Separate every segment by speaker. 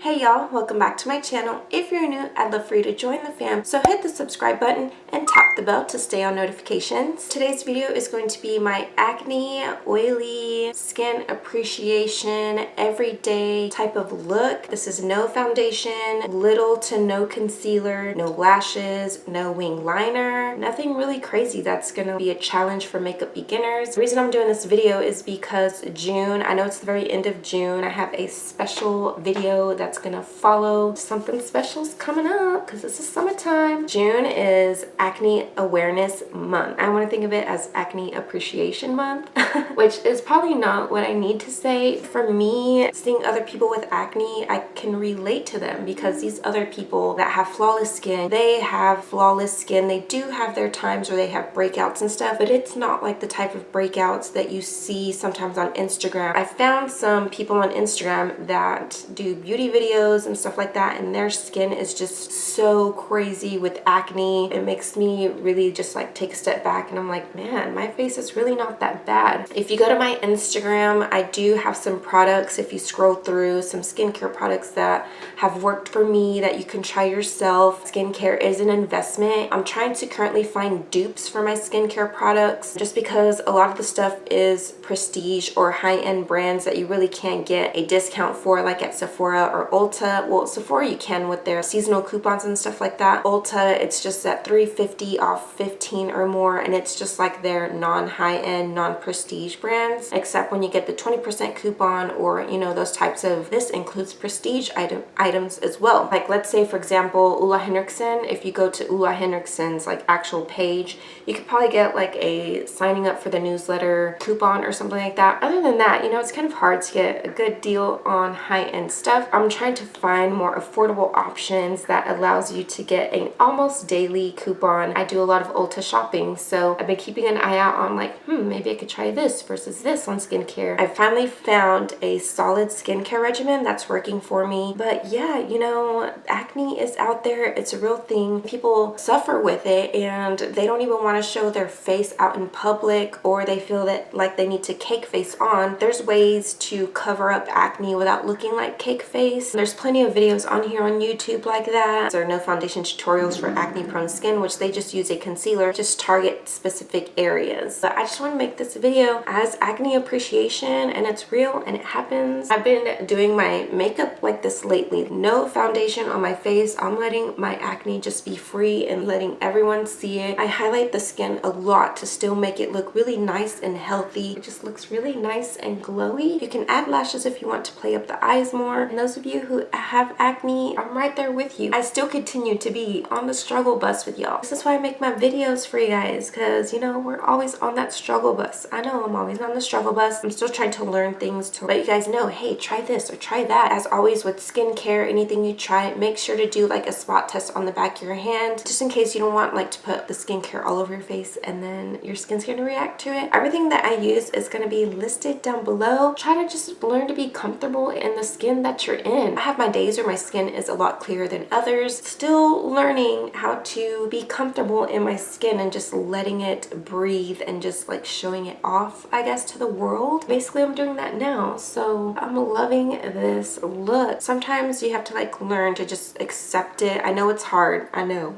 Speaker 1: Hey y'all, welcome back to my channel. If you're new, I'd love for you to join the fam, so hit the subscribe button and tap the bell to stay on notifications. Today's video is going to be my acne, oily, skin appreciation, everyday type of look. This is no foundation, little to no concealer, no lashes, no wing liner, nothing really crazy that's gonna be a challenge for makeup beginners. The reason I'm doing this video is because June, I know it's the very end of June, I have a special video that's gonna follow. Something special's coming up because this is summertime. June is Acne Awareness Month. I want to think of it as Acne Appreciation Month, which is probably not what I need to say. For me, seeing other people with acne, I can relate to them because these other people that have flawless skin, they have flawless skin. They do have their times where they have breakouts and stuff, but it's not like the type of breakouts that you see sometimes on Instagram. I found some people on Instagram that do beauty videos and stuff like that, and their skin is just so crazy with acne. It makes me really just like take a step back and I'm like, man, my face is really not that bad. If you go to my Instagram, I do have some products, if you scroll through, some skincare products that have worked for me that you can try yourself. Skincare is an investment. I'm trying to currently find dupes for my skincare products just because a lot of the stuff is prestige or high-end brands that you really can't get a discount for, like at Sephora or Ulta. Well, Sephora you can with their seasonal coupons and stuff like that. Ulta, it's just at $3.50 off 15 or more, and it's just like their non-high-end, non-prestige brands, except when you get the 20% coupon or, you know, those types of, this includes prestige items as well. Like, let's say for example, Ulla Henriksen, if you go to Ulla Henriksen's like actual page, you could probably get like a signing up for the newsletter coupon or something like that. Other than that, you know, it's kind of hard to get a good deal on high-end stuff. I'm trying to find more affordable options that allows you to get an almost daily coupon. I do a lot of Ulta shopping, so I've been keeping an eye out on like, maybe I could try this versus this on skincare. I finally found a solid skincare regimen that's working for me. But yeah, you know, acne is out there. It's a real thing. People suffer with it and they don't even want to show their face out in public, or they feel that like they need to cake face on. There's ways to cover up acne without looking like cake face. There's plenty of videos on here on YouTube like that. There are no foundation tutorials for acne prone skin, which they just use a concealer, just target specific areas. But I just want to make this video as acne appreciation, and it's real and it happens. I've been doing my makeup like this lately. No foundation on my face. I'm letting my acne just be free and letting everyone see it. I highlight the skin a lot to still make it look really nice and healthy. It just looks really nice and glowy. You can add lashes if you want to play up the eyes more. And those of you who have acne, I'm right there with you. I still continue to be on the struggle bus with y'all. This is why I make my videos for you guys, because you know, we're always on that struggle bus. I know I'm always on the struggle bus. I'm still trying to learn things to let you guys know, hey, try this or try that. As always with skincare, anything you try, make sure to do like a spot test on the back of your hand, just in case you don't want like to put the skincare all over your face and then your skin's gonna react to it. Everything that I use is gonna be listed down below. Try to just learn to be comfortable in the skin that you're in. I have my days where my skin is a lot clearer than others. Still learning how to be comfortable in my skin and just letting it breathe and just like showing it off, I guess, to the world. Basically, I'm doing that now. So I'm loving this look. Sometimes you have to like learn to just accept it. I know it's hard. I know.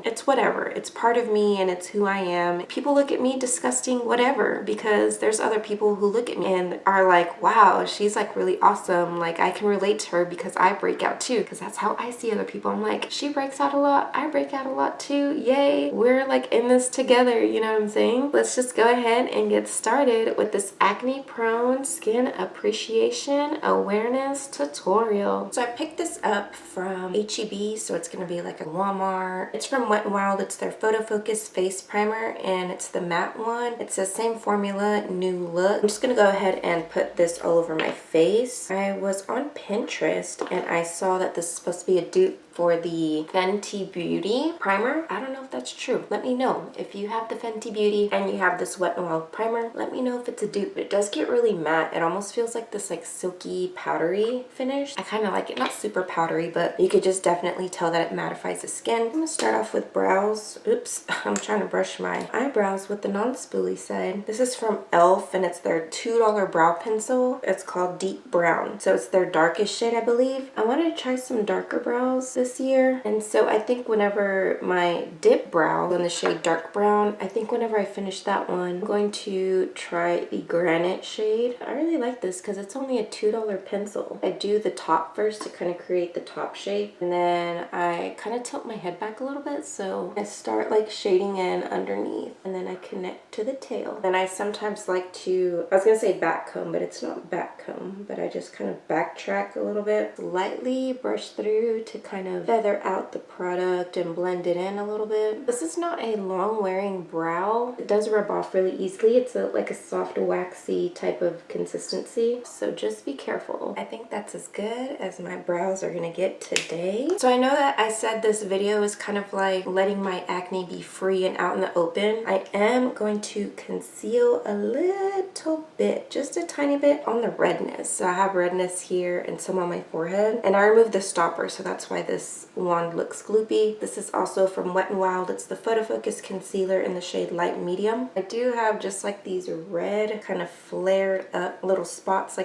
Speaker 1: It's whatever. It's part of me and it's who I am. People look at me disgusting, whatever, because there's other people who look at me and are like, wow, she's like really awesome. Like I can relate to her because I break out too, because that's how I see other people. I'm like, she breaks out a lot. I break out a lot too. Yay. We're like in this together. You know what I'm saying? Let's just go ahead and get started with this acne prone skin appreciation awareness tutorial. So I picked this up from HEB, so it's going to be like a Walmart. It's from Wet n Wild. It's their PhotoFocus face primer and it's the matte one. It's the same formula, new look. I'm just gonna go ahead and put this all over my face. I was on Pinterest and I saw that this is supposed to be a dupe for the Fenty Beauty primer. I don't know if that's true. Let me know. If you have the Fenty Beauty and you have this Wet n Wild primer, let me know if it's a dupe. It does get really matte. It almost feels like this like silky powdery finish. I kind of like it. Not super powdery, but you could just definitely tell that it mattifies the skin. I'm gonna start off with brows. Oops, I'm trying to brush my eyebrows with the non-spoolie side. This is from e.l.f. and it's their $2 brow pencil. It's called Deep Brown. So it's their darkest shade shade, I believe. I wanted to try some darker brows this year, and so I think whenever my dip brow in the shade dark brown, I think whenever I finish that one, I'm going to try the granite shade. I really like this because it's only a $2 pencil. I do the top first to kind of create the top shape, and then I kind of tilt my head back a little bit, so I start like shading in underneath, and then I connect to the tail. And I sometimes like to, I was gonna say back comb, but it's not back comb, but I just kind of backtrack a little bit, lightly brush through to kind of feather out the product and blend it in a little bit. This is not a long wearing brow. It does rub off really easily. It's like a soft waxy type of consistency, so just be careful. I think that's as good as my brows are gonna get today. So I know that I said this video is kind of like letting my acne be free and out in the open. I am going to conceal a little bit, just a tiny bit on the redness. So I have redness here and some on my forehead, and I removed the stopper, so that's why this wand looks gloopy. This is also from Wet n Wild. It's the PhotoFocus concealer in the shade light medium. I do have just like these red kind of flared up little spots,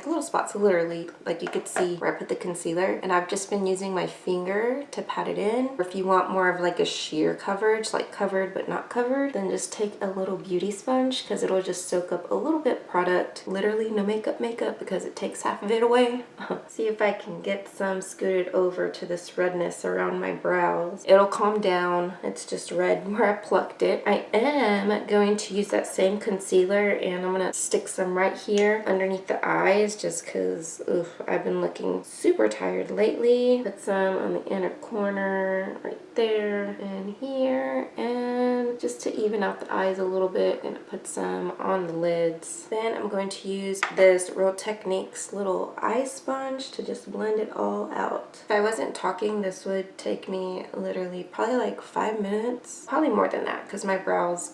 Speaker 1: literally, like you could see where I put the concealer, and I've just been using my finger to pat it in. Or if you want more of like a sheer coverage, like covered but not covered, then just take a little beauty sponge, because it'll just soak up a little bit product. Literally no makeup because it takes half of it away. See if I can get some scooted over to this redness around my brows. It'll calm down. It's just red where I plucked it. I am going to use that same concealer, and I'm gonna stick some right here underneath the eyes, just because I've been looking super tired lately. Put some on the inner corner right there and here, and just to even out the eyes a little bit, and put some on the lids. Then I'm going to use this Real Techniques little eye sponge to just blend it all out. If I wasn't talking, this would take me literally probably like 5 minutes, probably more than that, because my brows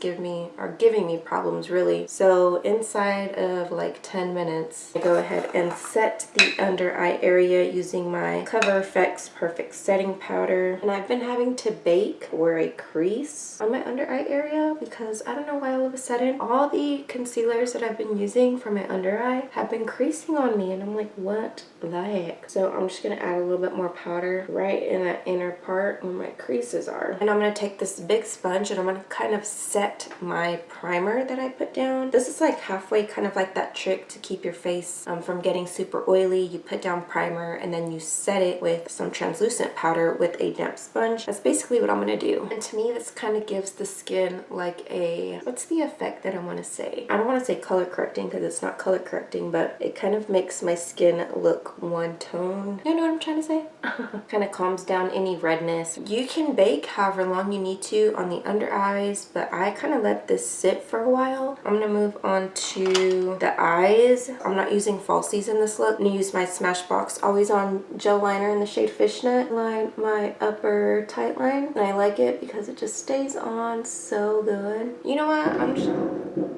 Speaker 1: are giving me problems really. So inside of like 10 minutes, I go ahead and set the under eye area using my CoverFX Perfect Setting Powder. And I've been having to bake or a crease on my under eye area, because I don't know why all of a sudden all the concealers that I've been using for my under eye have been creasing on me, and I'm like, what the heck? So I'm just gonna add a little bit more powder right in that inner part where my creases are. And I'm gonna take this big sponge, and I'm gonna kind of set my primer that I put down. This is like halfway, kind of like that trick to keep your face from getting super oily. You put down primer and then you set it with some translucent powder with a damp sponge. That's basically what I'm gonna do. And to me, this kind of gives the skin like a, what's the effect that I want to say? I don't want to say color correcting, because it's not color correcting, but it kind of makes my skin look one tone. You know what I'm trying to say? Kind of calms down any redness. You can bake however long you need to on the under eyes, but I kind of let this sit for a while. I'm gonna move on to the eyes. I'm not using falsies in this look. I'm gonna use my Smashbox Always On gel liner in the shade Fishnet. Line my upper tight line, and I like it because it just stays on so good. You know what?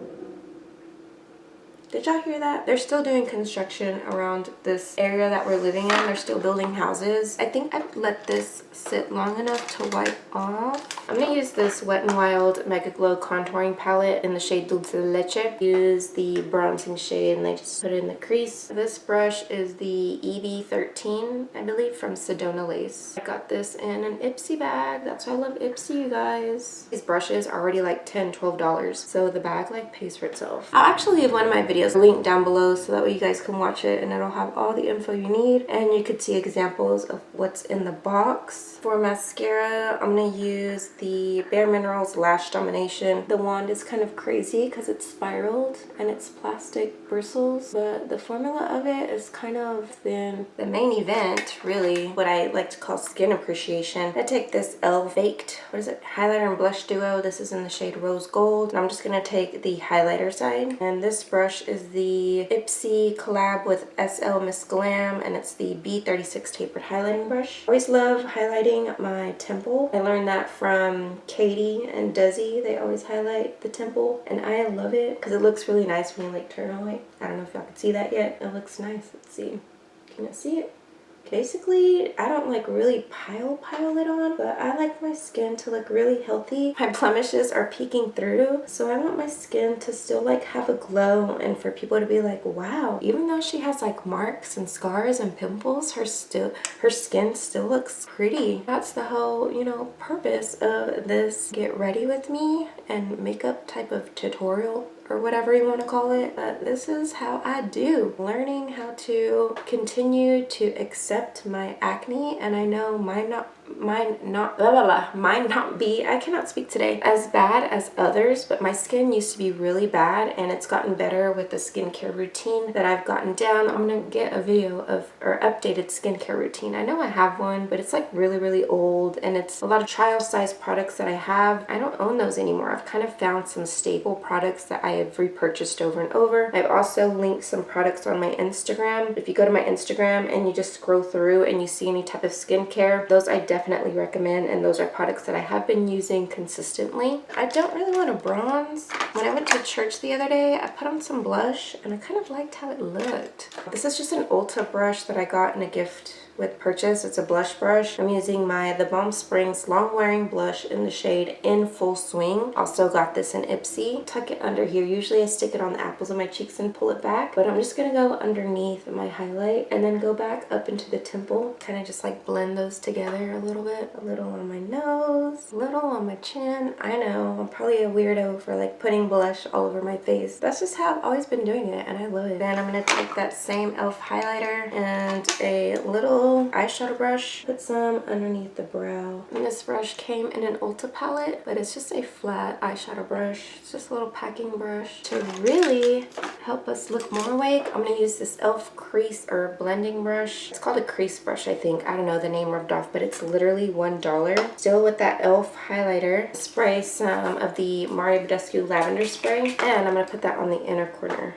Speaker 1: Did y'all hear that? They're still doing construction around this area that we're living in. They're still building houses. I think I've let this sit long enough to wipe off. I'm gonna use this Wet n Wild Mega Glow contouring palette in the shade Dulce de Leche. Use the bronzing shade, and I just put it in the crease. This brush is the EB13, I believe, from Sedona Lace. I got this in an Ipsy bag. That's why I love Ipsy, you guys. These brushes are already like $10, $12, so the bag like pays for itself. I'll actually leave one of my videos linked down below, so that way you guys can watch it, and it'll have all the info you need, and you could see examples of what's in the box. For mascara, I'm gonna use the Bareminerals Lash Domination. The wand is kind of crazy because it's spiraled and it's plastic bristles, but the formula of it is kind of thin. The main event, really, what I like to call skin appreciation. I take this e.l.f. Baked, what is it, highlighter and blush duo. This is in the shade Rose Gold, and I'm just gonna take the highlighter side, and this brush is the Ipsy collab with SL Miss Glam, and it's the B36 tapered highlighting brush. I always love highlighting my temple. I learned that from Katie and Desi. They always highlight the temple, and I love it because it looks really nice when you like turn on it. I don't know if y'all can see that yet. It looks nice. Let's see. Can you see it? Basically, I don't like really pile it on, but I like my skin to look really healthy. My blemishes are peeking through, so I want my skin to still like have a glow and for people to be like, wow, even though she has like marks and scars and pimples, her skin still looks pretty. That's the whole, you know, purpose of this get ready with me and makeup type of tutorial or whatever you want to call it. But this is how I do. Learning how to continue to accept my acne, and I know mine not be, I cannot speak today, as bad as others, but my skin used to be really bad and it's gotten better with the skincare routine that I've gotten down. I'm gonna get a video of or updated skincare routine. I know I have one, but it's like really old and it's a lot of trial size products that I have. I don't own those anymore. I've kind of found some staple products that I have repurchased over and over. I've also linked some products on my Instagram. If you go to my Instagram and you just scroll through and you see any type of skincare, those I definitely recommend, and those are products that I have been using consistently. I don't really want to bronze. When I went to church the other day, I put on some blush and I kind of liked how it looked. This is just an Ulta brush that I got in a gift with purchase. It's a blush brush. I'm using the Balm Springs Long Wearing Blush in the shade In Full Swing. Also got this in Ipsy. Tuck it under here. Usually I stick it on the apples of my cheeks and pull it back, but I'm just gonna go underneath my highlight and then go back up into the temple. Kind of just like blend those together a little bit. A little on my nose, a little on my chin. I know, I'm probably a weirdo for like putting blush all over my face. That's just how I've always been doing it and I love it. Then I'm gonna take that same e.l.f. highlighter and a little eyeshadow brush, put some underneath the brow. And this brush came in an Ulta palette, but it's just a flat eyeshadow brush. It's just a little packing brush. To really help us look more awake, I'm gonna use this e.l.f. crease or blending brush. It's called a crease brush, I think. I don't know the name rubbed off, but it's literally $1. Still with that e.l.f. highlighter, spray some of the Mario Badescu lavender spray, and I'm gonna put that on the inner corner.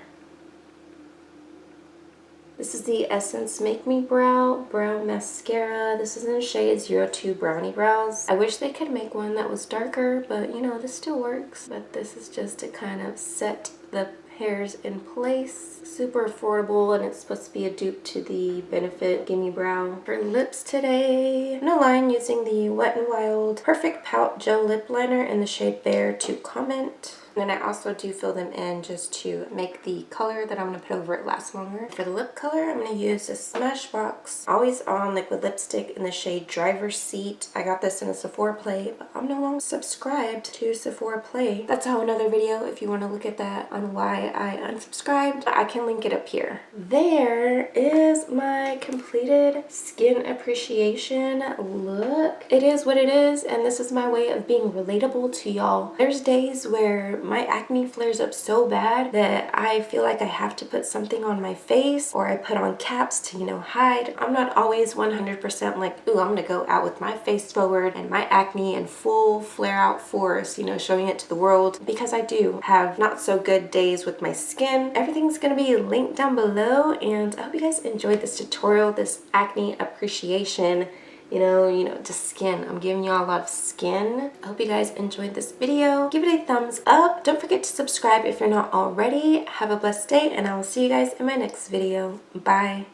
Speaker 1: This is the Essence Make Me Brow Mascara. This is in the shade 02 Brownie Brows. I wish they could make one that was darker, but you know, this still works. But this is just to kind of set the hairs in place. Super affordable, and it's supposed to be a dupe to the Benefit Gimme Brow. For lips today, I'm gonna line using the Wet n Wild Perfect Pout Gel Lip Liner in the shade Bare to Comment. And then I also do fill them in just to make the color that I'm going to put over it last longer. For the lip color, I'm going to use this Smashbox Always On Liquid Lipstick in the shade Driver's Seat. I got this in a Sephora Play, but I'm no longer subscribed to Sephora Play. That's a whole nother video if you want to look at that on why I unsubscribed. I can link it up here. There is my completed skin appreciation look. It is what it is, and this is my way of being relatable to y'all. There's days where my acne flares up so bad that I feel like I have to put something on my face, or I put on caps to, you know, hide. I'm not always 100% like, ooh, I'm gonna go out with my face forward and my acne in full flare out force, you know, showing it to the world, because I do have not so good days with my skin. Everything's gonna be linked down below, and I hope you guys enjoyed this tutorial, this acne appreciation. You know, just skin. I'm giving y'all a lot of skin. I hope you guys enjoyed this video. Give it a thumbs up. Don't forget to subscribe if you're not already. Have a blessed day, and I will see you guys in my next video. Bye.